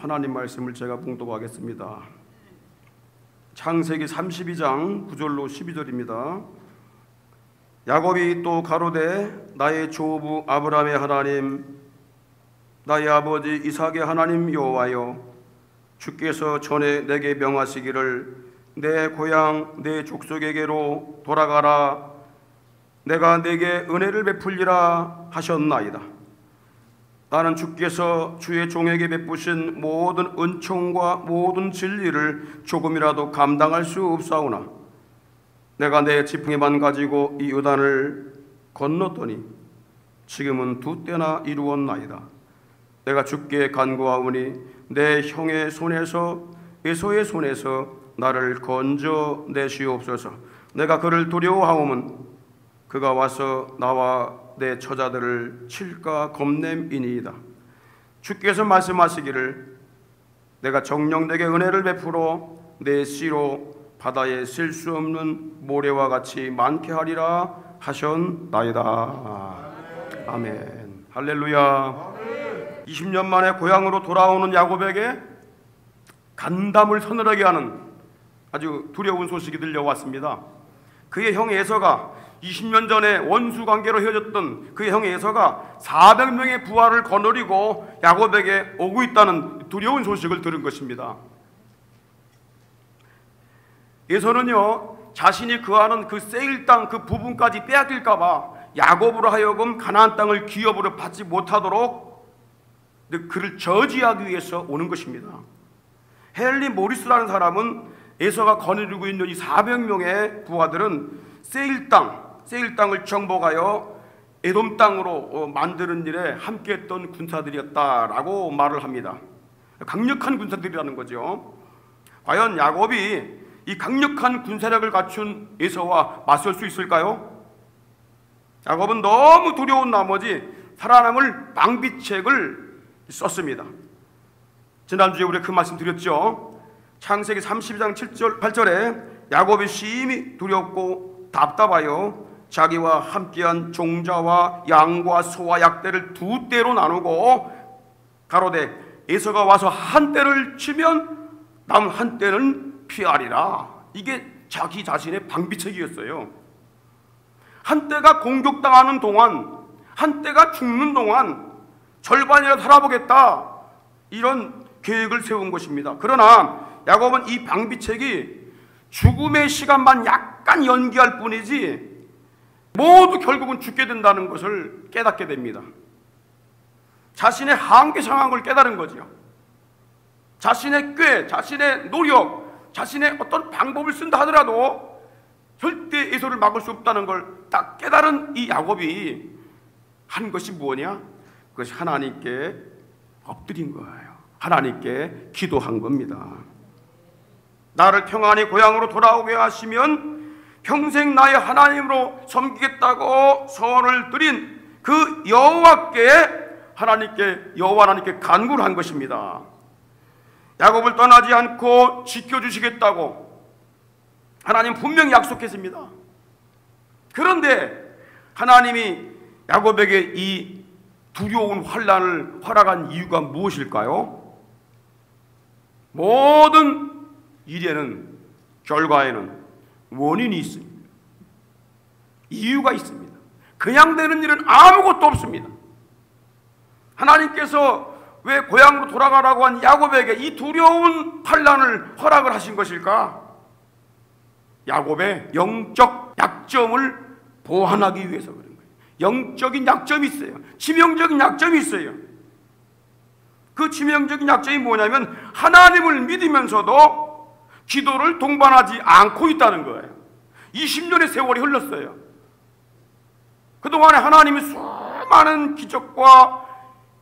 하나님 말씀을 제가 봉독하겠습니다. 창세기 32장 9절로 12절입니다. 야곱이 또 가로되 나의 조부 아브라함의 하나님, 나의 아버지 이삭의 하나님 여호와여, 주께서 전에 내게 명하시기를 내 고향 내 족속에게로 돌아가라, 내가 내게 은혜를 베풀리라 하셨나이다. 나는 주께서 주의 종에게 베푸신 모든 은총과 모든 진리를 조금이라도 감당할 수 없사오나 내가 내 지팡이만 가지고 이 요단을 건넜더니 지금은 두 때나 이루었나이다. 내가 주께 간구하오니 내 형의 손에서 에서의 손에서 나를 건져내시옵소서. 내가 그를 두려워하오면 그가 와서 나와 내 처자들을 칠까 겁냄이니이다. 주께서 말씀하시기를 내가 정녕 내게 은혜를 베풀어 내 씨로 바다에 셀 수 없는 모래와 같이 많게 하리라 하셨나이다. 아멘. 할렐루야. 20년 만에 고향으로 돌아오는 야곱에게 간담을 서늘하게 하는 아주 두려운 소식이 들려왔습니다. 그의 형 에서가 20년 전에 원수 관계로 헤어졌던 그의 형 에서가 400명의 부하를 거느리고 야곱에게 오고 있다는 두려운 소식을 들은 것입니다. 에서는요, 자신이 거하는 그 세일 땅 그 부분까지 빼앗길까 봐 야곱으로 하여금 가나안 땅을 기업으로 받지 못하도록 그를 저지하기 위해서 오는 것입니다. 헨리 모리스라는 사람은 에서가 거느리고 있는 이 400명의 부하들은 세일 땅을 정복하여 에돔 땅으로 만드는 일에 함께했던 군사들이었다라고 말을 합니다. 강력한 군사들이라는 거죠. 과연 야곱이 이 강력한 군사력을 갖춘 에서와 맞설 수 있을까요? 야곱은 너무 두려운 나머지 살아남을 방비책을 썼습니다. 지난주에 우리가 그 말씀 드렸죠. 창세기 32장 7절 8절에 야곱이 심히 두렵고 답답하여 자기와 함께한 종자와 양과 소와 약대를 두 떼로 나누고 가로되 에서가 와서 한 떼를 치면 남은 한 떼는 피하리라. 이게 자기 자신의 방비책이었어요. 한 떼가 공격당하는 동안, 한 떼가 죽는 동안 절반이라도 살아보겠다, 이런 계획을 세운 것입니다. 그러나 야곱은 이 방비책이 죽음의 시간만 약간 연기할 뿐이지 모두 결국은 죽게 된다는 것을 깨닫게 됩니다. 자신의 한계 상황을 깨달은 거죠. 자신의 꾀, 자신의 노력, 자신의 어떤 방법을 쓴다 하더라도 절대 에서를 막을 수 없다는 걸 딱 깨달은 이 야곱이 한 것이 뭐냐? 그것이 하나님께 엎드린 거예요. 하나님께 기도한 겁니다. 나를 평안히 고향으로 돌아오게 하시면 평생 나의 하나님으로 섬기겠다고 서원을 드린 그 여호와 하나님께 간구를 한 것입니다. 야곱을 떠나지 않고 지켜주시겠다고 하나님 분명히 약속했습니다. 그런데 하나님이 야곱에게 이 두려운 환난을 허락한 이유가 무엇일까요? 모든 일에는, 결과에는 원인이 있습니다. 이유가 있습니다. 그냥 되는 일은 아무것도 없습니다. 하나님께서 왜 고향으로 돌아가라고 한 야곱에게 이 두려운 환난을 허락을 하신 것일까? 야곱의 영적 약점을 보완하기 위해서 그런 거예요. 영적인 약점이 있어요. 치명적인 약점이 있어요. 그 치명적인 약점이 뭐냐면 하나님을 믿으면서도 기도를 동반하지 않고 있다는 거예요. 20년의 세월이 흘렀어요. 그동안에 하나님이 수많은 기적과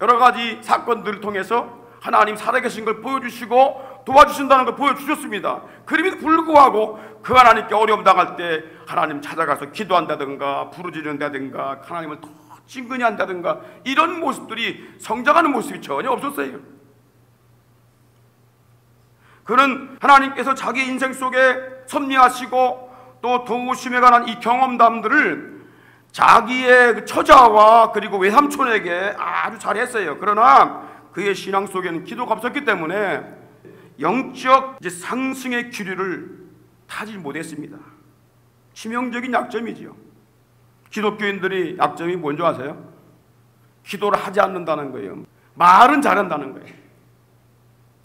여러 가지 사건들을 통해서 하나님 살아계신 걸 보여주시고 도와주신다는 걸 보여주셨습니다. 그럼에도 불구하고 그 하나님께 어려움 당할 때 하나님 찾아가서 기도한다든가 부르짖는다든가 하나님을 더 친근히 한다든가 이런 모습들이 성장하는 모습이 전혀 없었어요. 그는 하나님께서 자기 인생 속에 섭리하시고 또 도우심에 관한 이 경험담들을 자기의 처자와 그리고 외삼촌에게 아주 잘했어요. 그러나 그의 신앙 속에는 기도가 없었기 때문에 영적 상승의 기류를 타지 못했습니다. 치명적인 약점이지요. 기독교인들이 약점이 뭔지 아세요? 기도를 하지 않는다는 거예요. 말은 잘한다는 거예요.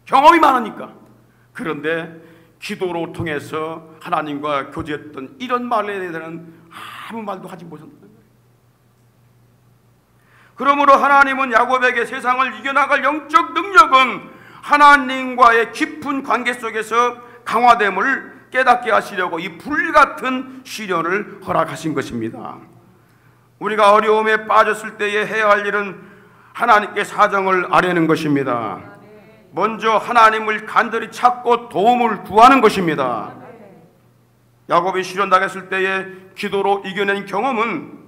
경험이 많으니까. 그런데 기도로 통해서 하나님과 교제했던 이런 말에 대해서는 아무 말도 하지 못한다는 거예요. 그러므로 하나님은 야곱에게 세상을 이겨나갈 영적 능력은 하나님과의 깊은 관계 속에서 강화됨을 깨닫게 하시려고 이 불같은 시련을 허락하신 것입니다. 우리가 어려움에 빠졌을 때에 해야 할 일은 하나님께 사정을 아뢰는 것입니다. 먼저 하나님을 간절히 찾고 도움을 구하는 것입니다. 야곱이 시련 당했을 때에 기도로 이겨낸 경험은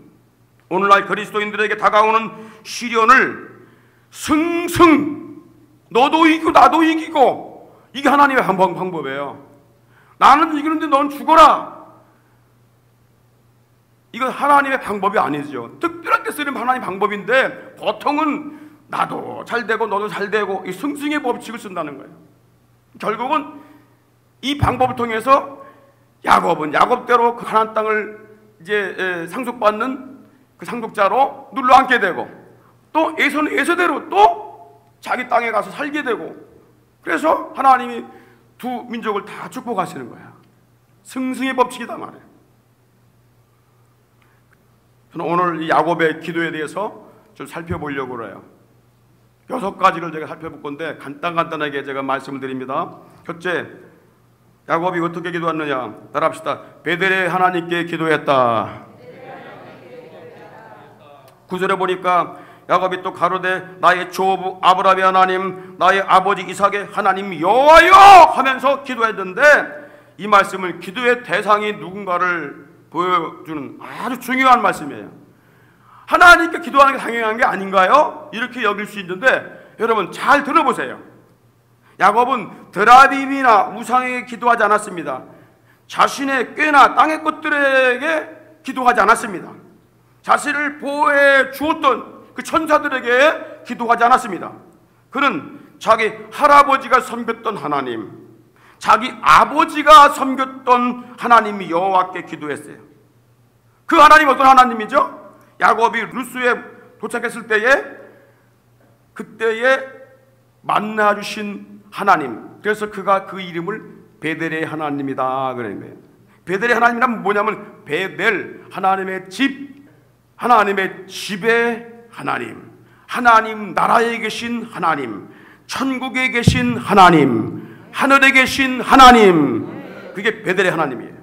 오늘날 그리스도인들에게 다가오는 시련을 승승, 너도 이기고 나도 이기고, 이게 하나님의 방법이에요. 나는 이기는데 넌 죽어라. 이건 하나님의 방법이 아니죠. 특별하게 쓰는 하나님의 방법인데 보통은 나도 잘 되고 너도 잘 되고 이 승승의 법칙을 쓴다는 거예요. 결국은 이 방법을 통해서 야곱은 야곱대로 그 가나안 땅을 이제 상속받는 그 상속자로 눌러앉게 되고, 또 에서는 에서대로 또 자기 땅에 가서 살게 되고, 그래서 하나님이 두 민족을 다 축복하시는 거야. 승승의 법칙이다 말이에요. 저는 오늘 이 야곱의 기도에 대해서 좀 살펴보려고 그래요. 6가지를 제가 살펴볼 건데 간단하게 제가 말씀을 드립니다. 첫째, 야곱이 어떻게 기도했느냐? 따라합시다. 베델의 하나님께 기도했다. 9절에 보니까 야곱이 또 가로되 나의 조부 아브라함의 하나님, 나의 아버지 이삭의 하나님 여호와여 하면서 기도했는데, 이 말씀은 기도의 대상이 누군가를 보여주는 아주 중요한 말씀이에요. 하나님께 기도하는 게 당연한 게 아닌가요? 이렇게 여길 수 있는데, 여러분 잘 들어보세요. 야곱은 드라빔이나 우상에게 기도하지 않았습니다. 자신의 꾀나 땅의 것들에게 기도하지 않았습니다. 자신을 보호해 주었던 그 천사들에게 기도하지 않았습니다. 그는 자기 할아버지가 섬겼던 하나님, 자기 아버지가 섬겼던 하나님 여호와께 기도했어요. 그 하나님이 어떤 하나님이죠? 야곱이 루스에 도착했을 때에 그때에 만나주신 하나님, 그래서 그가 그 이름을 베델의 하나님이다 그러는 거예요. 베델의 하나님이란 뭐냐면 베델, 하나님의 집, 하나님의 집의 하나님, 하나님 나라에 계신 하나님, 천국에 계신 하나님, 하늘에 계신 하나님, 그게 베델의 하나님이에요.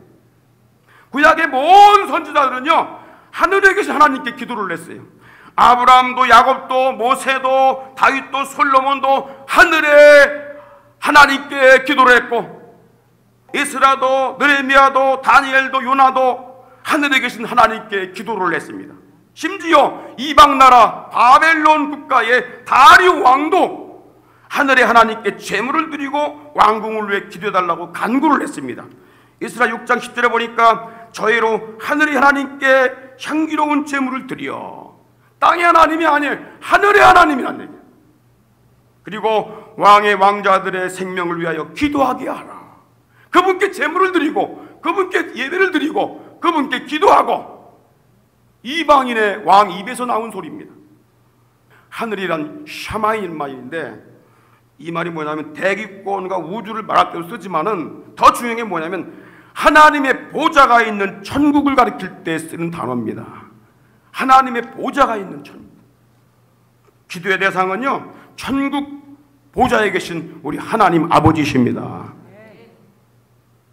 구약의 모든 선지자들은요 하늘에 계신 하나님께 기도를 했어요. 아브라함도 야곱도 모세도 다윗도 솔로몬도 하늘에 하나님께 기도를 했고, 에스라도 느헤미야도 다니엘도 요나도 하늘에 계신 하나님께 기도를 했습니다. 심지어 이방나라 바벨론 국가의 다리오 왕도 하늘의 하나님께 제물을 드리고 왕궁을 위해 기도해달라고 간구를 했습니다. 에스라 6장 10절에 보니까 저희로 하늘의 하나님께 향기로운 제물을 드려, 땅의 하나님이 아니에요, 하늘의 하나님이란 얘기예요. 그리고 왕의 왕자들의 생명을 위하여 기도하게 하라. 그분께 제물을 드리고 그분께 예배를 드리고 그분께 기도하고, 이방인의 왕 입에서 나온 소리입니다. 하늘이란 샤마인 말인데, 이 말이 뭐냐면 대기권과 우주를 말할 때도 쓰지만은 더 중요한 게 뭐냐면 하나님의 보좌가 있는 천국을 가리킬 때 쓰는 단어입니다. 하나님의 보좌가 있는 천국. 기도의 대상은요 천국 보좌에 계신 우리 하나님 아버지십니다.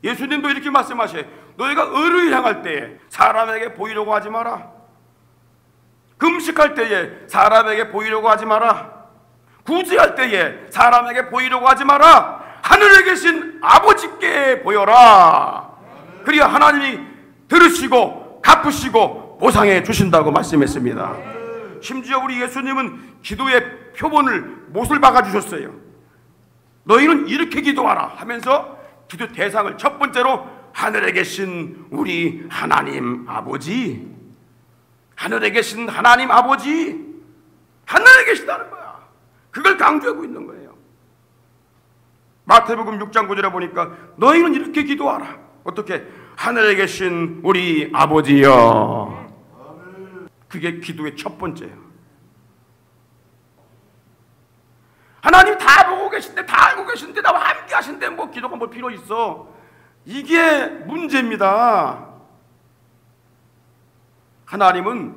예수님도 이렇게 말씀하셔요. 너희가 의를 향할 때에 사람에게 보이려고 하지 마라. 금식할 때에 사람에게 보이려고 하지 마라. 구제할 때에 사람에게 보이려고 하지 마라. 하늘에 계신 아버지께 보여라. 그리야 하나님이 들으시고 갚으시고 보상해 주신다고 말씀했습니다. 심지어 우리 예수님은 기도의 표본을 못을 박아주셨어요. 너희는 이렇게 기도하라 하면서 기도 대상을 첫 번째로 하늘에 계신 우리 하나님 아버지, 하늘에 계신 하나님 아버지, 하늘에 계시다는 거야. 그걸 강조하고 있는 거예요. 마태복음 6장 9절에 보니까 너희는 이렇게 기도하라. 어떻게? 하늘에 계신 우리 아버지여. 그게 기도의 첫 번째예요. 하나님 다 보고 계신데, 다 알고 계신데, 나와 함께 하신데 뭐 기도가 뭐 필요 있어? 이게 문제입니다. 하나님은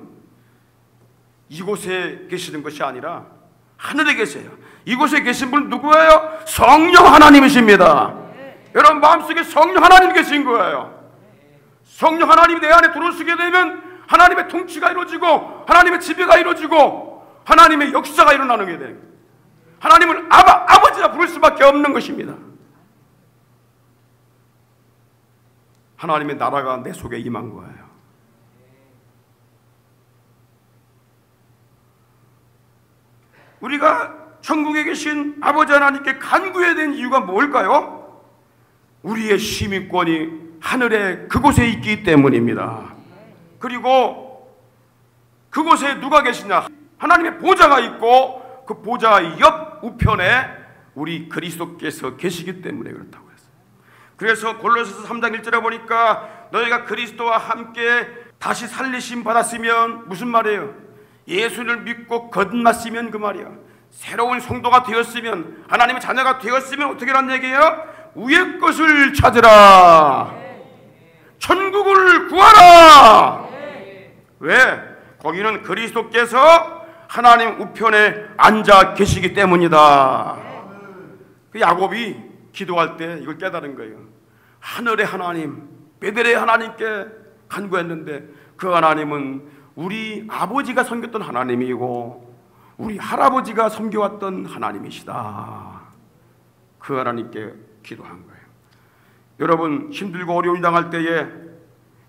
이곳에 계시는 것이 아니라 하늘에 계세요. 이곳에 계신 분은 누구예요? 성령 하나님이십니다. 여러분 마음속에 성령 하나님이 계신 거예요. 성령 하나님이 내 안에 들어오시게 되면 하나님의 통치가 이루어지고 하나님의 지배가 이루어지고 하나님의 역사가 일어나는 게 돼요. 하나님을 아버지라 부를 수밖에 없는 것입니다. 하나님의 나라가 내 속에 임한 거예요. 우리가 천국에 계신 아버지 하나님께 간구해야 되는 이유가 뭘까요? 우리의 시민권이 하늘에 그곳에 있기 때문입니다. 그리고 그곳에 누가 계시냐? 하나님의 보좌가 있고 그 보좌 옆 우편에 우리 그리스도께서 계시기 때문에 그렇다고 했어요. 그래서 골로새서 3장 1절에 보니까 너희가 그리스도와 함께 다시 살리심 받았으면 무슨 말이에요? 예수를 믿고 거듭났으면 그 말이야. 새로운 성도가 되었으면, 하나님의 자녀가 되었으면 어떻게 하는 얘기예요? 위의 것을 찾으라. 천국을 구하라. 왜? 거기는 그리스도께서 하나님 우편에 앉아 계시기 때문이다. 그 야곱이 기도할 때 이걸 깨달은 거예요. 하늘의 하나님, 베델의 하나님께 간구했는데 그 하나님은 우리 아버지가 섬겼던 하나님이고 우리 할아버지가 섬겨왔던 하나님이시다. 그 하나님께 기도한 거예요. 여러분 힘들고 어려움이 당할 때에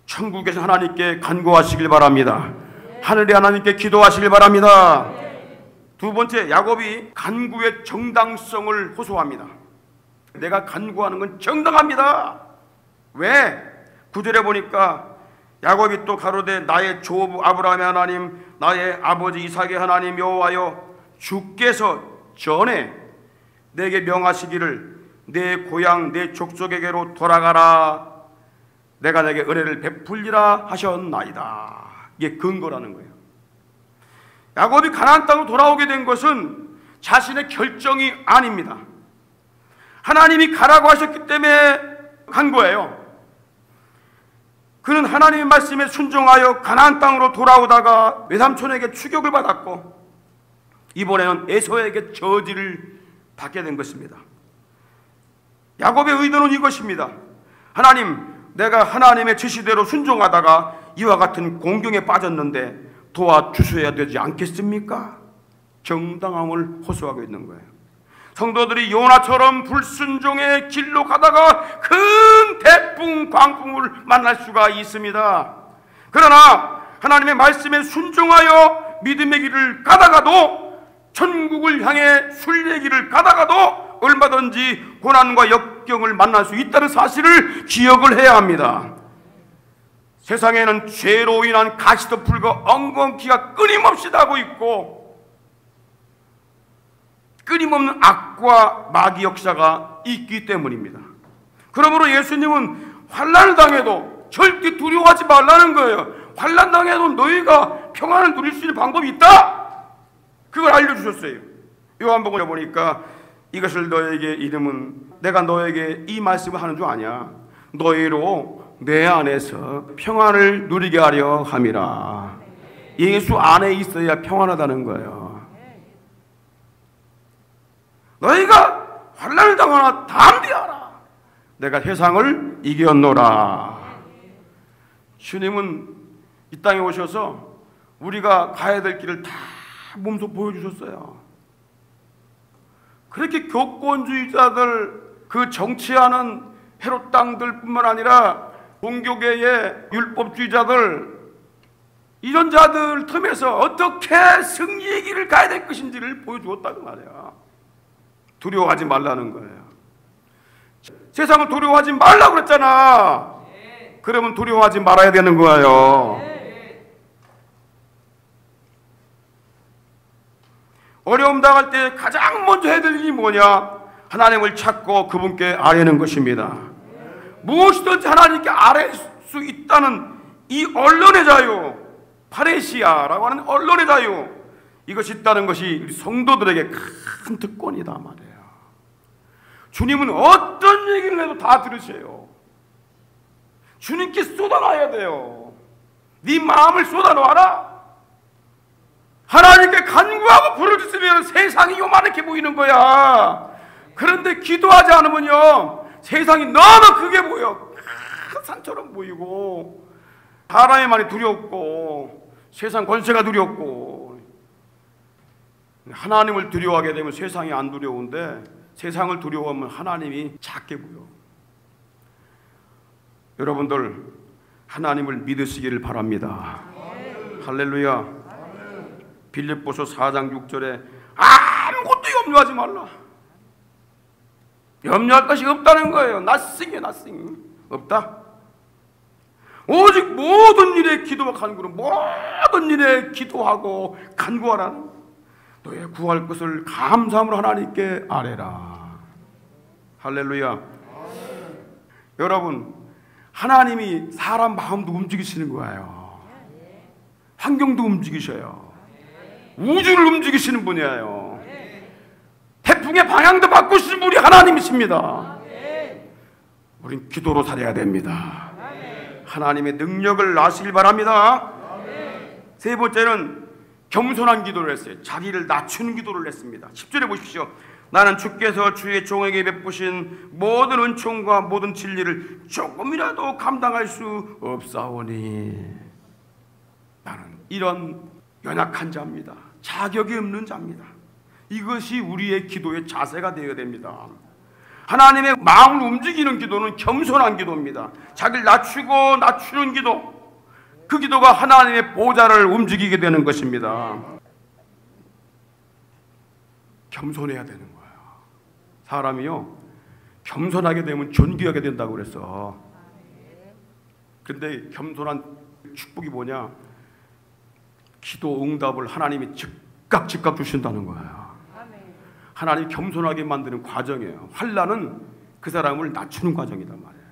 천국에서 하나님께 간구하시길 바랍니다. 하늘의 하나님께 기도하시길 바랍니다. 두 번째, 야곱이 간구의 정당성을 호소합니다. 내가 간구하는 건 정당합니다. 왜? 9절에 보니까 야곱이 또 가로되 나의 조부 아브라함의 하나님, 나의 아버지 이삭의 하나님 여호와여, 주께서 전에 내게 명하시기를 내 고향 내 족속에게로 돌아가라. 내가 내게 은혜를 베풀리라 하셨나이다. 이게 근거라는 거예요. 야곱이 가나안 땅으로 돌아오게 된 것은 자신의 결정이 아닙니다. 하나님이 가라고 하셨기 때문에 간 거예요. 그는 하나님의 말씀에 순종하여 가나안 땅으로 돌아오다가 외삼촌에게 추격을 받았고 이번에는 에서에게 저지를 받게 된 것입니다. 야곱의 의도는 이것입니다. 하나님, 내가 하나님의 지시대로 순종하다가 이와 같은 공경에 빠졌는데 도와주셔야 되지 않겠습니까? 정당함을 호소하고 있는 거예요. 성도들이 요나처럼 불순종의 길로 가다가 큰 태풍, 광풍을 만날 수가 있습니다. 그러나 하나님의 말씀에 순종하여 믿음의 길을 가다가도, 천국을 향해 순례의 길을 가다가도 얼마든지 고난과 역경을 만날 수 있다는 사실을 기억을 해야 합니다. 세상에는 죄로 인한 가시덤불과 엉겅퀴가 끊임없이 나고 있고 끊임없는 악과 마귀 역사가 있기 때문입니다. 그러므로 예수님은 환난을 당해도 절대 두려워하지 말라는 거예요. 환난 당해도 너희가 평안을 누릴 수 있는 방법이 있다. 그걸 알려주셨어요. 요한복음에 보니까 이것을 너에게 이름은 내가 너에게 이 말씀을 하는 줄 아냐. 너희로 내 안에서 평안을 누리게 하려 함이라. 예수 안에 있어야 평안하다는 거예요. 너희가 환난을 당하나 담대하라. 내가 세상을 이겼노라. 주님은 이 땅에 오셔서 우리가 가야 될 길을 다 몸소 보여주셨어요. 그렇게 교권주의자들, 그 정치하는 헤롯 땅들 뿐만 아니라 종교계의 율법주의자들, 이런 자들 틈에서 어떻게 승리의 길을 가야 될 것인지를 보여주었다고 말이야. 두려워하지 말라는 거예요. 세상을 두려워하지 말라고 그랬잖아. 그러면 두려워하지 말아야 되는 거예요. 어려움 당할 때 가장 먼저 해야 될 일이 뭐냐? 하나님을 찾고 그분께 아뢰는 것입니다. 무엇이든지 하나님께 아뢰 수 있다는 이 언론의 자유, 파레시아라고 하는 언론의 자유, 이것이 있다는 것이 우리 성도들에게 큰 특권이다 말이에요. 주님은 어떤 얘기를 해도 다 들으세요. 주님께 쏟아놔야 돼요. 네 마음을 쏟아놓아라. 하나님께 간구하고 부르짖으면 세상이 요만하게 보이는 거야. 그런데 기도하지 않으면요, 세상이 너무 크게 보여. 큰 산처럼 보이고, 사람의 말이 두렵고, 세상 권세가 두렵고. 하나님을 두려워하게 되면 세상이 안 두려운데, 세상을 두려워하면 하나님이 작게 보여. 여러분들, 하나님을 믿으시기를 바랍니다. 할렐루야. 빌립보서 4장 6절에 아무것도 염려하지 말라. 염려할 것이 없다는 거예요. nothing이에요, nothing. 없다. 오직 모든 일에 기도와 간구로, 모든 일에 기도하고 간구하라는, 너의 구할 것을 감사함으로 하나님께 아뢰라. 할렐루야. 여러분, 하나님이 사람 마음도 움직이시는 거예요. 환경도 움직이셔요. 우주를 움직이시는 분이에요. 태풍의 방향도 바꾸시는 분이 하나님이십니다. 우린 기도로 살아야 됩니다. 하나님의 능력을 아시길 바랍니다. 세 번째는 겸손한 기도를 했어요. 자기를 낮추는 기도를 했습니다. 10절에 보십시오. 나는 주께서 주의 종에게 베푸신 모든 은총과 모든 진리를 조금이라도 감당할 수 없사오니. 나는 이런 연약한 자입니다. 자격이 없는 자입니다. 이것이 우리의 기도의 자세가 되어야 됩니다. 하나님의 마음을 움직이는 기도는 겸손한 기도입니다. 자기를 낮추는 기도, 그 기도가 하나님의 보좌를 움직이게 되는 것입니다. 겸손해야 되는 거예요. 사람이요, 겸손하게 되면 존귀하게 된다고 그랬어. 근데 겸손한 축복이 뭐냐? 기도 응답을 하나님이 즉각 주신다는 거예요. 하나님이 겸손하게 만드는 과정이에요. 환난은 그 사람을 낮추는 과정이단 말이에요.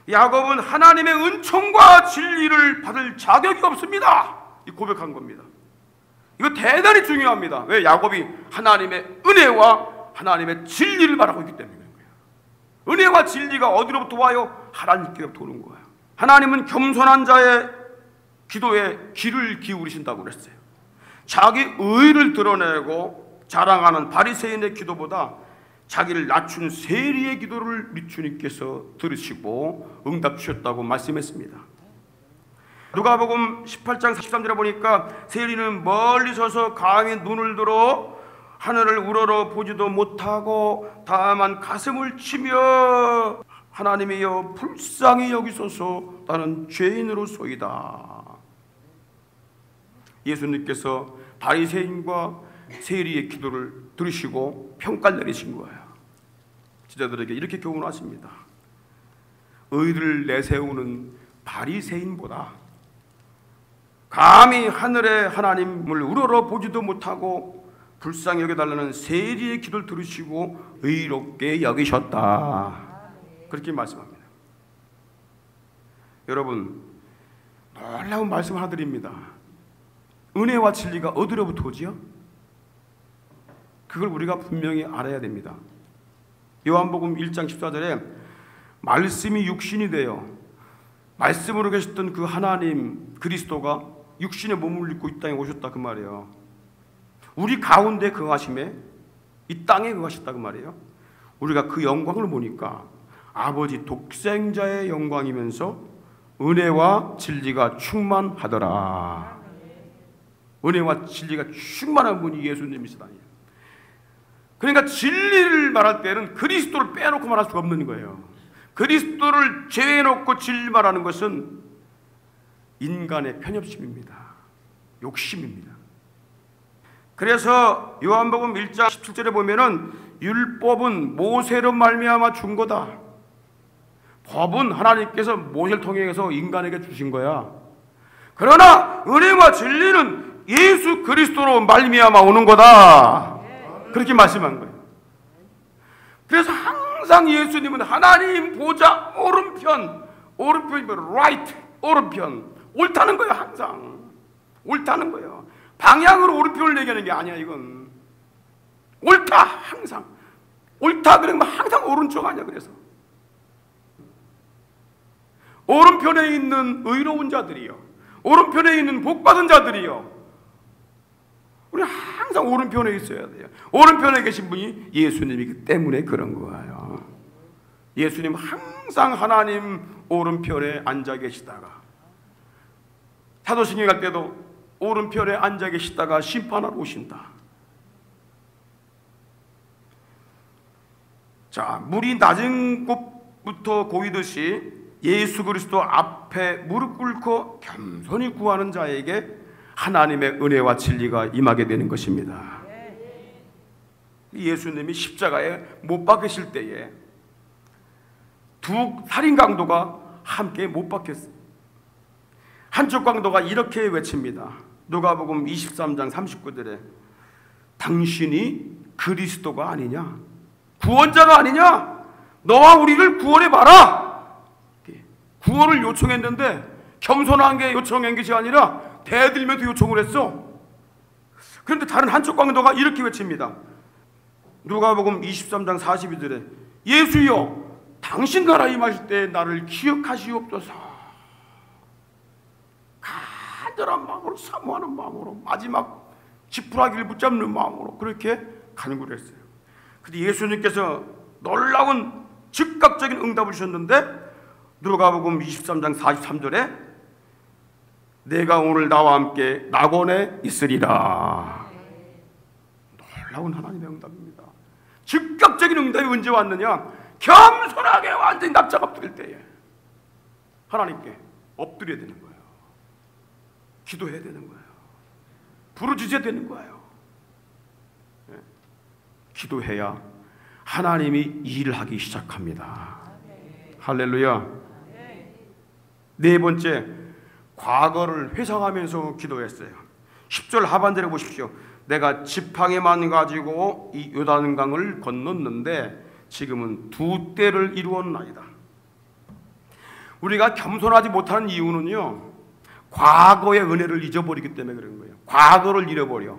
야곱은 하나님의 은총과 진리를 받을 자격이 없습니다. 이 고백한 겁니다. 이거 대단히 중요합니다. 왜? 야곱이 하나님의 은혜와 하나님의 진리를 말하고 있기 때문에 그런 거예요. 은혜와 진리가 어디로부터 와요? 하나님께로부터 오는 거예요. 하나님은 겸손한 자의 기도에 귀를 기울이신다고 그랬어요. 자기 의를 드러내고 자랑하는 바리새인의 기도보다 자기를 낮춘 세리의 기도를 우리 주님께서 들으시고 응답 주셨다고 말씀했습니다. 누가복음 18장 43절에 보니까 세리는 멀리 서서 감히 눈을 들어 하늘을 우러러 보지도 못하고 다만 가슴을 치며 하나님이여 불쌍히 여기소서 나는 죄인으로소이다. 예수님께서 바리새인과 세리의 기도를 들으시고 평가를 내리신 거예요. 제자들에게 이렇게 교훈하십니다. 의를 내세우는 바리새인보다 감히 하늘의 하나님을 우러러 보지도 못하고 불쌍히 여겨달라는 세리의 기도를 들으시고 의롭게 여기셨다. 그렇게 말씀합니다. 여러분, 놀라운 말씀 하나 드립니다. 은혜와 진리가 어디로부터 오지요? 그걸 우리가 분명히 알아야 됩니다. 요한복음 1장 14절에 말씀이 육신이 되어 말씀으로 계셨던 그 하나님 그리스도가 육신의 몸을 입고 이 땅에 오셨다 그 말이에요. 우리 가운데 거하심에 이 땅에 거하셨다 그 말이에요. 우리가 그 영광을 보니까 아버지 독생자의 영광이면서 은혜와 진리가 충만하더라. 은혜와 진리가 충만한 분이 예수님이시다니. 그러니까 진리를 말할 때는 그리스도를 빼놓고 말할 수가 없는 거예요. 그리스도를 제외해놓고 진리 말하는 것은 인간의 편협심입니다. 욕심입니다. 그래서 요한복음 1장 17절에 보면은 율법은 모세로 말미암아 준 거다. 법은 하나님께서 모세를 통해서 인간에게 주신 거야. 그러나 은혜와 진리는 예수 그리스도로 말미암아 오는 거다. 그렇게 말씀한 거예요. 그래서 항상 예수님은 하나님 보좌 오른편이면 right, 오른편, 옳다는 거예요. 항상 옳다는 거예요. 방향으로 오른편을 얘기하는 게 아니야. 이건 옳다. 항상 옳다 그러면 항상 오른쪽 아니야. 그래서 오른편에 있는 의로운 자들이요, 오른편에 있는 복받은 자들이요, 우리 항상 오른편에 있어야 돼요. 오른편에 계신 분이 예수님이기 때문에 그런 거예요. 예수님 항상 하나님 오른편에 앉아 계시다가, 사도신경 갈 때도 오른편에 앉아 계시다가 심판하러 오신다. 자, 물이 낮은 곳부터 고이듯이 예수 그리스도 앞에 무릎 꿇고 겸손히 구하는 자에게 하나님의 은혜와 진리가 임하게 되는 것입니다. 예수님이 십자가에 못 박히실 때에 두 살인 강도가 함께 못 박혔어요. 한쪽 강도가 이렇게 외칩니다. 누가복음 23장 39절에 당신이 그리스도가 아니냐, 구원자가 아니냐, 너와 우리를 구원해봐라. 구원을 요청했는데 겸손한 게 요청한 것이 아니라 대들면서 요청을 했어. 그런데 다른 한쪽 강도가 이렇게 외칩니다. 누가복음 23장 42절에 예수여, 당신 나라 임하실 때 나를 기억하시옵소서. 간절한 마음으로, 사모하는 마음으로, 마지막 지푸라기를 붙잡는 마음으로 그렇게 간구를 했어요. 근데 예수님께서 놀라운 즉각적인 응답을 주셨는데 누가복음 23장 43절에 내가 오늘 나와 함께 낙원에 있으리라. 놀라운 하나님의 응답입니다. 즉각적인 응답이 언제 왔느냐? 겸손하게 완전히 납작 엎드릴 때에 하나님께 엎드려야 되는 거예요. 기도해야 되는 거예요. 부르짖어야 되는 거예요. 기도해야 하나님이 일을 하기 시작합니다. 할렐루야. 네 번째, 과거를 회상하면서 기도했어요. 10절 하반절에 보십시오. 내가 지팡이만 가지고 이 요단강을 건넜는데 지금은 두 때를 이루었나이다. 우리가 겸손하지 못하는 이유는요, 과거의 은혜를 잊어버리기 때문에 그런 거예요. 과거를 잃어버려.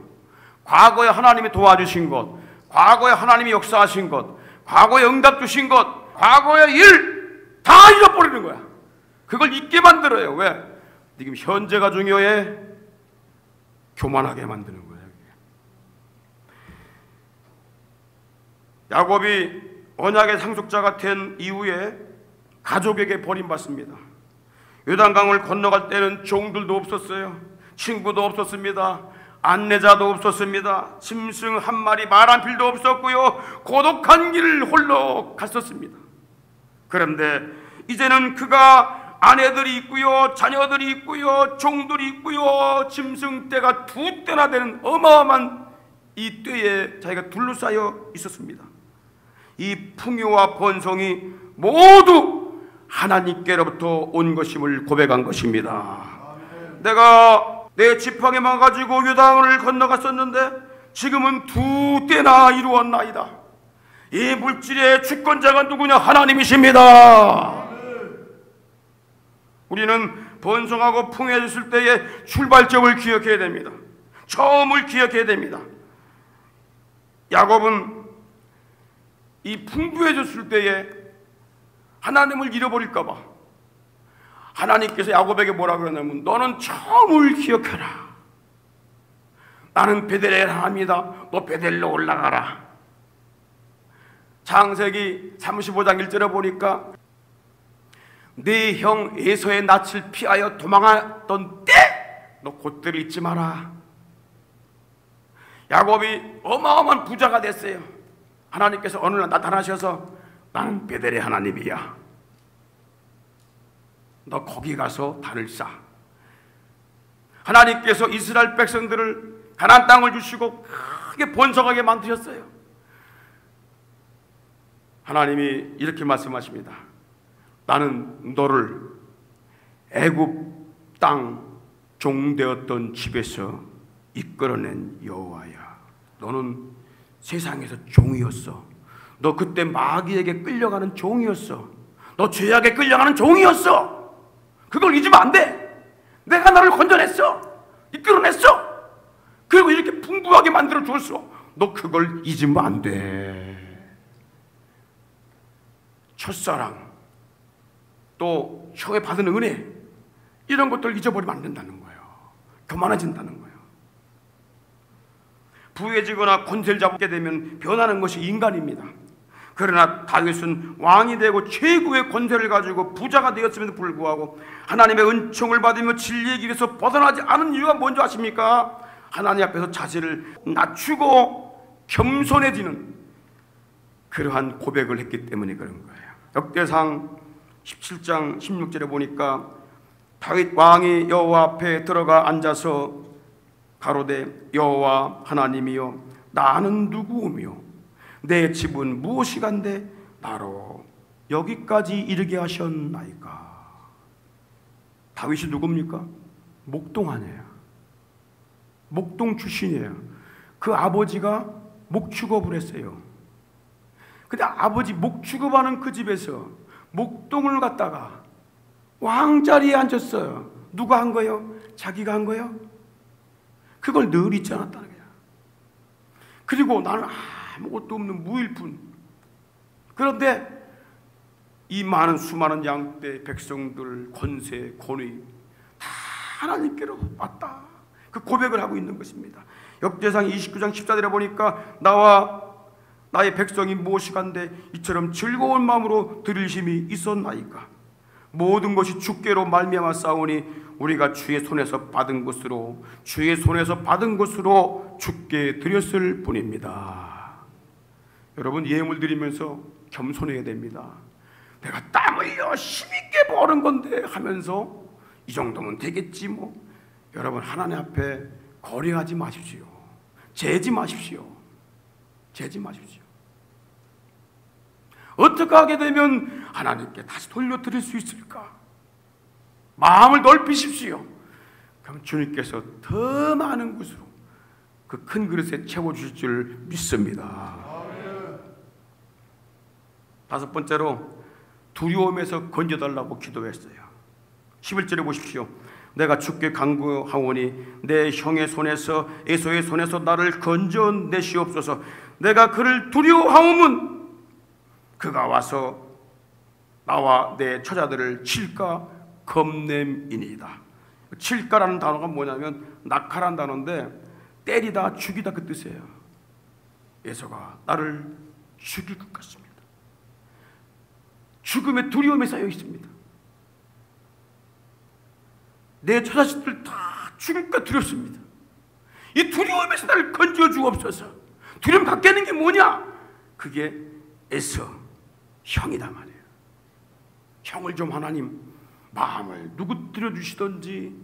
과거에 하나님이 도와주신 것, 과거에 하나님이 역사하신 것, 과거에 응답 주신 것, 과거의 일 다 잃어버리는 거야. 그걸 잊게 만들어요. 왜? 지금 현재가 중요해? 교만하게 만드는 거예요. 야곱이 언약의 상속자가 된 이후에 가족에게 버림받습니다. 요단강을 건너갈 때는 종들도 없었어요. 친구도 없었습니다. 안내자도 없었습니다. 짐승 한 마리, 말 한 필도 없었고요. 고독한 길을 홀로 갔었습니다. 그런데 이제는 그가 아내들이 있고요, 자녀들이 있고요, 종들이 있고요, 짐승 떼가 두 떼나 되는 어마어마한 이 떼에 자기가 둘러싸여 있었습니다. 이 풍요와 번성이 모두 하나님께로부터 온 것임을 고백한 것입니다. 내가 내 지팡이만 가지고 요단을 건너갔었는데 지금은 두 떼나 이루었나이다. 이 물질의 주권자가 누구냐? 하나님이십니다. 우리는 번성하고 풍요해졌을 때의 출발점을 기억해야 됩니다. 처음을 기억해야 됩니다. 야곱은 이 풍부해졌을 때에 하나님을 잃어버릴까 봐 하나님께서 야곱에게 뭐라 그러냐면 너는 처음을 기억해라. 나는 베델의 하나님이다. 너 베델로 올라가라. 창세기 35장 1절에 보니까 네 형 에서의 낯을 피하여 도망하던 때 너 그때를 잊지 마라. 야곱이 어마어마한 부자가 됐어요. 하나님께서 어느 날 나타나셔서 나는 베델의 하나님이야. 너 거기 가서 단을 쌓아. 하나님께서 이스라엘 백성들을 가나안 땅을 주시고 크게 번성하게 만드셨어요. 하나님이 이렇게 말씀하십니다. 나는 너를 애굽 땅 종되었던 집에서 이끌어낸 여호와야, 너는 세상에서 종이었어. 너 그때 마귀에게 끌려가는 종이었어. 너 죄악에 끌려가는 종이었어. 그걸 잊으면 안 돼. 내가 너를 건져냈어. 이끌어냈어. 그리고 이렇게 풍부하게 만들어 줬어. 너 그걸 잊으면 안 돼. 첫사랑, 또 형에 받은 은혜, 이런 것들 잊어버리면 안 된다는 거예요. 교만해진다는 거예요. 부해지거나 권세를 잡게 되면 변하는 것이 인간입니다. 그러나 다윗은 왕이 되고 최고의 권세를 가지고 부자가 되었음에도 불구하고 하나님의 은총을 받으며 진리의 길에서 벗어나지 않은 이유가 뭔지 아십니까? 하나님 앞에서 자신을 낮추고 겸손해지는 그러한 고백을 했기 때문에 그런 거예요. 역대상 17장 16절에 보니까 다윗 왕이 여호와 앞에 들어가 앉아서 가로되 여호와 하나님이여 나는 누구오며 내 집은 무엇이간데 나로 여기까지 이르게 하셨나이까. 다윗이 누굽니까? 목동하네요. 목동 출신이에요. 그 아버지가 목축업을 했어요. 근데 아버지 목축업하는 그 집에서 목동을 갖다가 왕자리에 앉았어요. 누가 한 거예요? 자기가 한 거예요? 그걸 늘 잊지 않았다는 거야. 그리고 나는 아무것도 없는 무일푼. 그런데 이 많은 수많은 양떼 백성들 권세 권위 다 하나님께로 왔다. 그 고백을 하고 있는 것입니다. 역대상 29장 14절에 보니까 나와 나의 백성이 무엇이간데 이처럼 즐거운 마음으로 들을 힘이 있었나이까. 모든 것이 주께로 말미암아 싸우니 우리가 주의 손에서 받은 것으로 주의 손에서 받은 것으로 주께 드렸을 뿐입니다. 여러분, 예물 드리면서 겸손해야 됩니다. 내가 땀 흘려 힘있게 버는 건데 하면서 이 정도면 되겠지 뭐. 여러분, 하나님 앞에 거래하지 마십시오. 재지 마십시오. 재지 마십시오. 어떻게 하게 되면 하나님께 다시 돌려드릴 수 있을까? 마음을 넓히십시오. 그럼 주님께서 더 많은 것으로 그 큰 그릇에 채워주실 줄 믿습니다. 다섯 번째로 두려움에서 건져달라고 기도했어요. 11절에 보십시오. 내가 주께 간구하오니 내 형의 손에서 에서의 손에서 나를 건져내시옵소서. 내가 그를 두려워하오면 그가 와서 나와 내 처자들을 칠까 겁냄이니이다. 칠까라는 단어가 뭐냐면 낙하라는 단어인데 때리다 죽이다 그 뜻이에요. 에서가 나를 죽일 것 같습니다. 죽음의 두려움에 쌓여 있습니다. 내 처자식들 다 죽을까 두렵습니다. 이 두려움에서 나를 건져 주옵소서. 두려움 갖게 하는 게 뭐냐? 그게 에서 형이다 말이에요. 형을 좀 하나님 마음을 누구뜨려 주시든지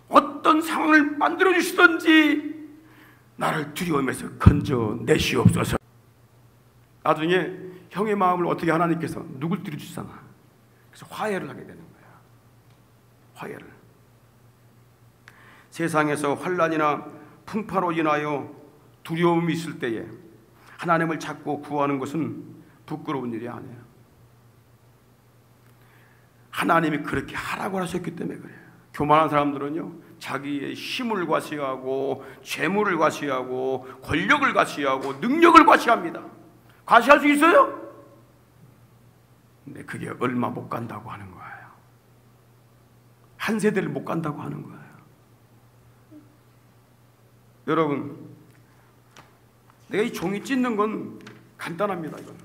어떤 상황을 만들어 주시든지 나를 두려움에서 건져 내시옵소서. 나중에 형의 마음을 어떻게 하나님께서 누굴 뜨려 주시잖아. 그래서 화해를 하게 되는 거야. 화해를. 세상에서 환난이나 풍파로 인하여 두려움이 있을 때에 하나님을 찾고 구하는 것은 부끄러운 일이 아니에요. 하나님이 그렇게 하라고 하셨기 때문에 그래요. 교만한 사람들은요, 자기의 힘을 과시하고 재물을 과시하고 권력을 과시하고 능력을 과시합니다. 과시할 수 있어요? 근데 그게 얼마 못 간다고 하는 거예요. 한 세대를 못 간다고 하는 거예요. 여러분, 내가 이 종이 찢는 건 간단합니다. 이건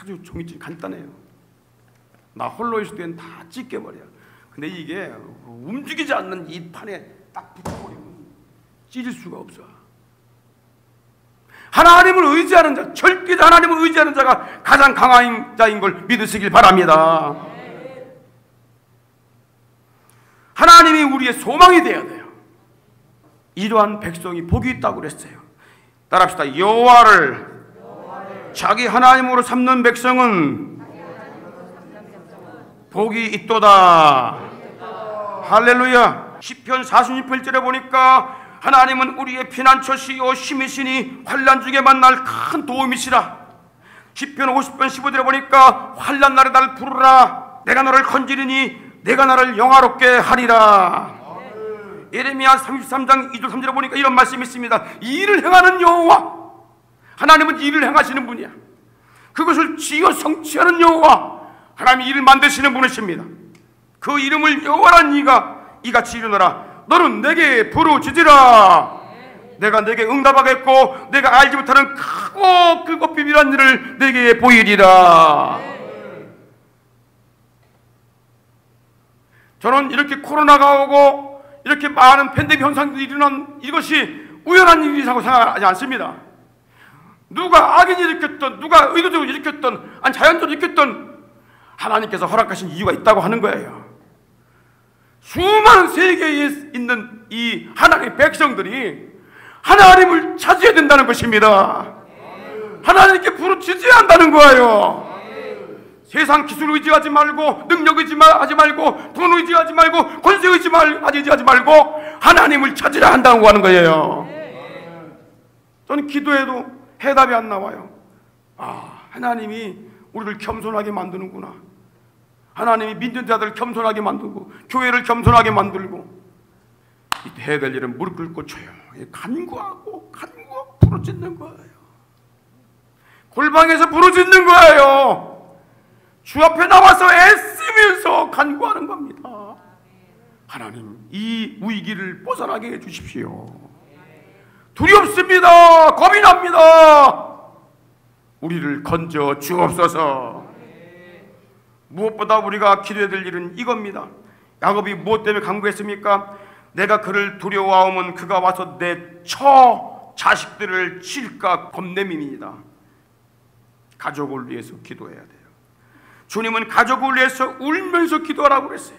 아주 종이 찢 간단해요. 나 홀로 있을 때는 다 찢겨버려요. 근데 이게 움직이지 않는 이 판에 딱 붙어버리면 찢을 수가 없어. 하나님을 의지하는 자, 절대로 하나님을 의지하는 자가 가장 강한 자인 걸 믿으시길 바랍니다. 하나님이 우리의 소망이 되어야 돼요. 이러한 백성이 복이 있다고 그랬어요. 따라합시다. 여호와를 자기 하나님으로 삼는 백성은 복이 있도다. 할렐루야. 시편 46편절에 보니까 하나님은 우리의 피난처시요 힘이시니 환난 중에 만날 큰 도움이시라. 시편 50편 15절에 보니까 환난 날에 나를 부르라. 내가 너를 건지리니 내가 나를 영화롭게 하리라. 예레미야 33장 2절 3절에 보니까 이런 말씀이 있습니다. 일을 행하는 여호와, 하나님은 일을 행하시는 분이야. 그것을 지어 성취하는 여호와, 하나님이 일을 만드시는 분이십니다. 그 이름을 여호와란 이가 이같이 이르노라. 너는 내게 부르짖으라. 내가 내게 응답하겠고 내가 알지 못하는 크고 크고 비밀한 일을 내게 보이리라. 저는 이렇게 코로나가 오고 이렇게 많은 팬데믹 현상들이 일어난 이것이 우연한 일이라고 생각하지 않습니다. 누가 악인이 일으켰던, 누가 의도적으로 일으켰던, 아니 자연적으로 일으켰던 하나님께서 허락하신 이유가 있다고 하는 거예요. 수많은 세계에 있는 이 하나님의 백성들이 하나님을 찾아야 된다는 것입니다. 하나님께 부르짖어야 한다는 거예요. 세상 기술 의지하지 말고, 능력 의지하지 말고, 돈 의지하지 말고, 권세 의지하지 말고 하나님을 찾으려 한다고 하는 거예요. 저는 기도해도 해답이 안 나와요. 하나님이 우리를 겸손하게 만드는구나. 하나님이 믿는 자들을 겸손하게 만들고 교회를 겸손하게 만들고, 이때 해야 될 일은 무릎 꿇고 조용히 간구하고 부르짖는 거예요. 골방에서 부르짖는 거예요. 주 앞에 나와서 애쓰면서 간구하는 겁니다. 하나님, 이 위기를 벗어나게 해주십시오. 두렵습니다. 겁이 납니다. 우리를 건져 주옵소서. 무엇보다 우리가 기도해야 될 일은 이겁니다. 야곱이 무엇 때문에 간구했습니까? 내가 그를 두려워하면 그가 와서 내 처 자식들을 칠까 겁냄입니다. 가족을 위해서 기도해야 돼요. 주님은 가족을 위해서 울면서 기도하라고 그랬어요.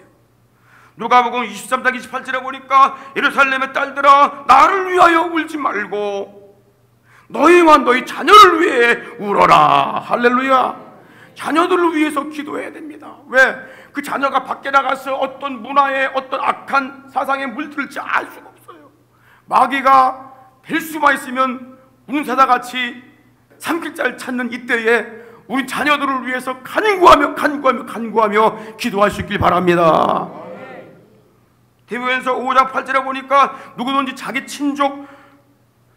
누가복음 23장 28절에 보니까 예루살렘의 딸들아, 나를 위하여 울지 말고 너희와 너희 자녀를 위해 울어라. 할렐루야. 자녀들을 위해서 기도해야 됩니다. 왜? 그 자녀가 밖에 나가서 어떤 문화에 어떤 악한 사상에 물들지 알 수가 없어요. 마귀가 될 수만 있으면 운사자같이 삼킬자를 찾는 이때에 우리 자녀들을 위해서 간구하며 기도할 수 있길 바랍니다. 디모데전서 5장 8절에 보니까 누구든지 자기 친족,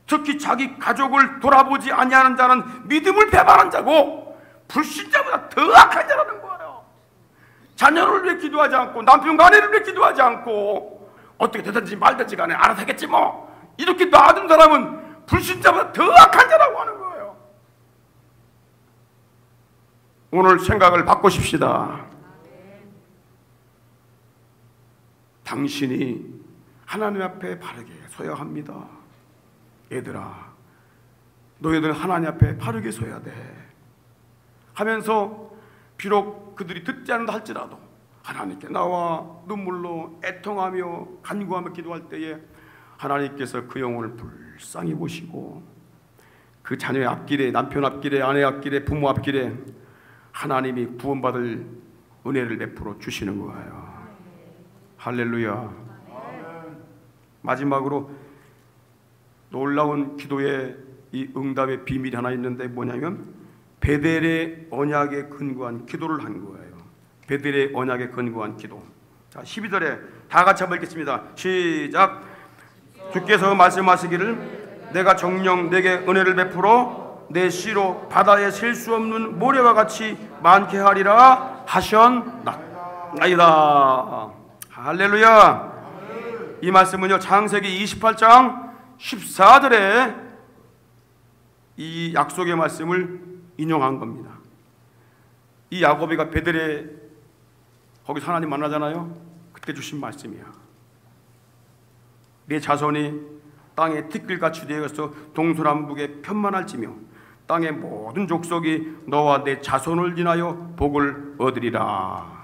특히 자기 가족을 돌아보지 아니하는 자는 믿음을 배반한 자고 불신자보다 더 악한 자라는 거예요. 자녀를 위해 기도하지 않고 남편과 아내를 위해 기도하지 않고 어떻게 되든지 말든지 간에 알아서 하겠지 뭐 이렇게 놔둔 사람은 불신자보다 더 악한 자라고 하는 거예요. 오늘 생각을 바꾸십시다. 당신이 하나님 앞에 바르게 서야 합니다. 얘들아, 너희들은 하나님 앞에 바르게 서야 돼 하면서 비록 그들이 듣지 않는다 할지라도 하나님께 나와 눈물로 애통하며 간구하며 기도할 때에 하나님께서 그 영혼을 불쌍히 보시고 그 자녀의 앞길에, 남편 앞길에, 아내 앞길에, 부모 앞길에 하나님이 구원받을 은혜를 베풀어 주시는 거예요. 할렐루야. 마지막으로 놀라운 기도의 이 응답의 비밀이 하나 있는데 뭐냐면 베델의 언약에 근거한 기도를 한 거예요. 베델의 언약에 근거한 기도. 자, 12절에 다 같이 한번 읽겠습니다. 시작. 주께서 말씀하시기를 내가 정녕 내게 은혜를 베풀어 내 씨로 바다에 셀 수 없는 모래와 같이 많게 하리라 하셨나이다. 할렐루야. 이 말씀은요 창세기 28장 14절에 이 약속의 말씀을 인용한 겁니다. 이 야곱이가 베델에 거기서 하나님 만나잖아요. 그때 주신 말씀이야. 내 자손이 땅에 티끌같이 되어서 동서남북에 편만할지며 땅의 모든 족속이 너와 내 자손을 인하여 복을 얻으리라.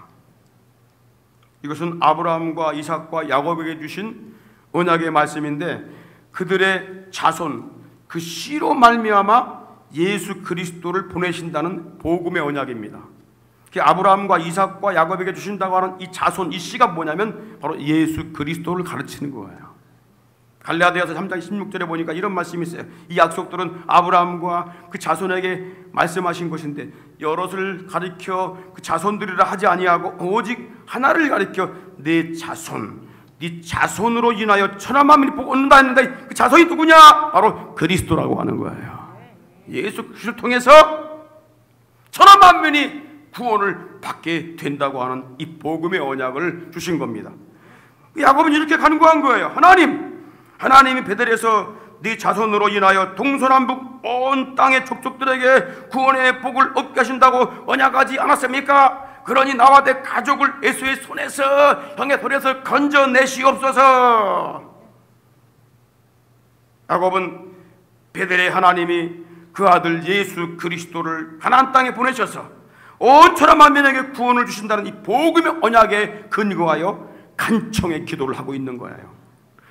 이것은 아브라함과 이삭과 야곱에게 주신 언약의 말씀인데 그들의 자손, 그 씨로 말미암아 예수 그리스도를 보내신다는 복음의 언약입니다. 특히 아브라함과 이삭과 야곱에게 주신다고 하는 이 자손, 이 씨가 뭐냐면 바로 예수 그리스도를 가르치는 거예요. 갈라디아서 3장 16절에 보니까 이런 말씀이 있어요. 이 약속들은 아브라함과 그 자손에게 말씀하신 것인데 여럿을 가리켜 그 자손들이라 하지 아니하고 오직 하나를 가리켜 내 자손, 네 자손으로 인하여 천하 만민이 복 얻는다 했는데 그 자손이 누구냐? 바로 그리스도라고 하는 거예요. 예수 그리스도를 통해서 천하 만민이 구원을 받게 된다고 하는 이 복음의 언약을 주신 겁니다. 야곱은 이렇게 간구한 거예요. 하나님이 베델에서 네 자손으로 인하여 동서남북 온 땅의 족속들에게 구원의 복을 얻게 하신다고 언약하지 않았습니까? 그러니 나와 내 가족을 에서의 손에서 형의 손에서 건져내시옵소서. 야곱은 베델의 하나님이 그 아들 예수 그리스도를 가나안 땅에 보내셔서 온 천하 만민에게 구원을 주신다는 이 복음의 언약에 근거하여 간청의 기도를 하고 있는 거예요.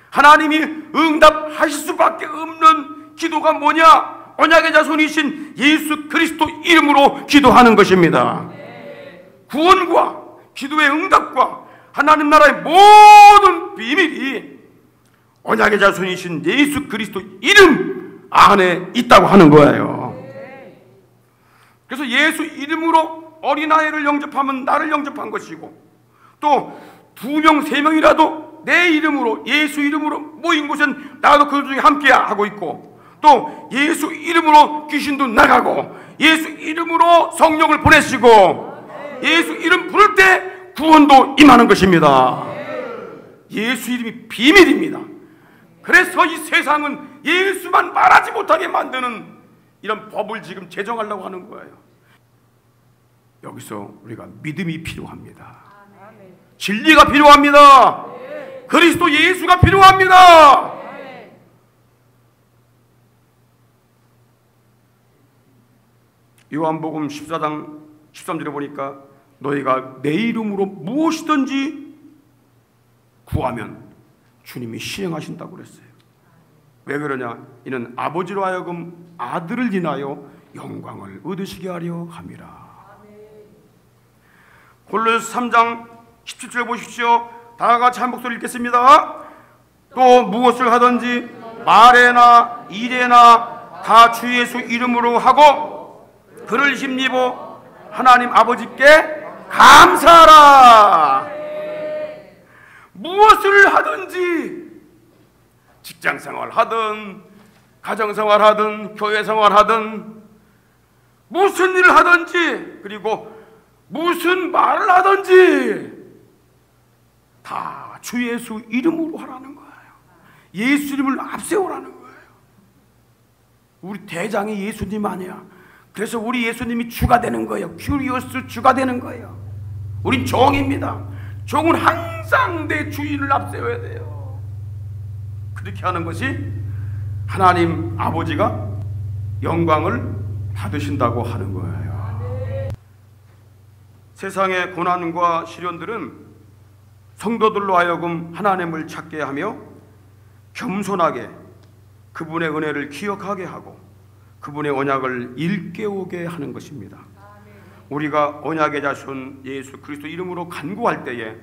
하나님이 응답하실 수밖에 없는 기도가 뭐냐? 언약의 자손이신 예수 그리스도 이름으로 기도하는 것입니다. 구원과 기도의 응답과 하나님 나라의 모든 비밀이 언약의 자손이신 예수 그리스도 이름 안에 있다고 하는 거예요. 그래서 예수 이름으로 어린아이를 영접하면 나를 영접한 것이고, 또 2명 3명이라도 내 이름으로 예수 이름으로 모인 곳은 나도 그 중에 함께 하고 있고, 또 예수 이름으로 귀신도 나가고 예수 이름으로 성령을 보내시고 예수 이름 부를 때 구원도 임하는 것입니다. 예수 이름이 비밀입니다. 그래서 이 세상은 예수만 말하지 못하게 만드는 이런 법을 지금 제정하려고 하는 거예요. 여기서 우리가 믿음이 필요합니다. 진리가 필요합니다. 그리스도 예수가 필요합니다. 요한복음 14장 13절에 보니까 너희가 내 이름으로 무엇이든지 구하면 주님이 시행하신다고 그랬어요. 왜 그러냐? 이는 아버지로 하여금 아들을 인하여 영광을 얻으시게 하려 함이라. 골로새 3장 17절 보십시오. 다 같이 한 목소리 읽겠습니다. 또 무엇을 하든지 말에나 일에나 다 주 예수 이름으로 하고 그를 힘입어 하나님 아버지께 감사하라. 무엇을 하든지, 직장생활 하든 가정생활 하든 교회생활 하든 무슨 일을 하든지, 그리고 무슨 말을 하든지 다 주 예수 이름으로 하라는 거예요. 예수 이름을 앞세우라는 거예요. 우리 대장이 예수님 아니야. 그래서 우리 예수님이 주가 되는 거예요. 큐리오스 주가 되는 거예요. 우린 종입니다. 종은 항상 내 주인을 앞세워야 돼요. 그렇게 하는 것이 하나님 아버지가 영광을 받으신다고 하는 거예요. 세상의 고난과 시련들은 성도들로 하여금 하나님을 찾게 하며 겸손하게 그분의 은혜를 기억하게 하고 그분의 언약을 일깨우게 하는 것입니다. 우리가 언약의 자손 예수 그리스도 이름으로 간구할 때에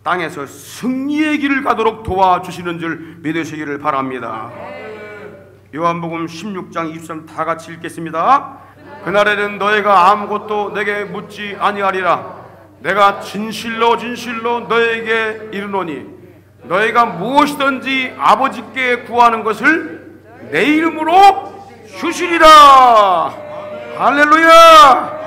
땅에서 승리의 길을 가도록 도와주시는 줄 믿으시기를 바랍니다. 요한복음 16장 23절 다 같이 읽겠습니다. 그날에는 너희가 아무것도 내게 묻지 아니하리라. 내가 진실로 진실로 너에게 이르노니 너희가 무엇이든지 아버지께 구하는 것을 내 이름으로 주시리라. 할렐루야.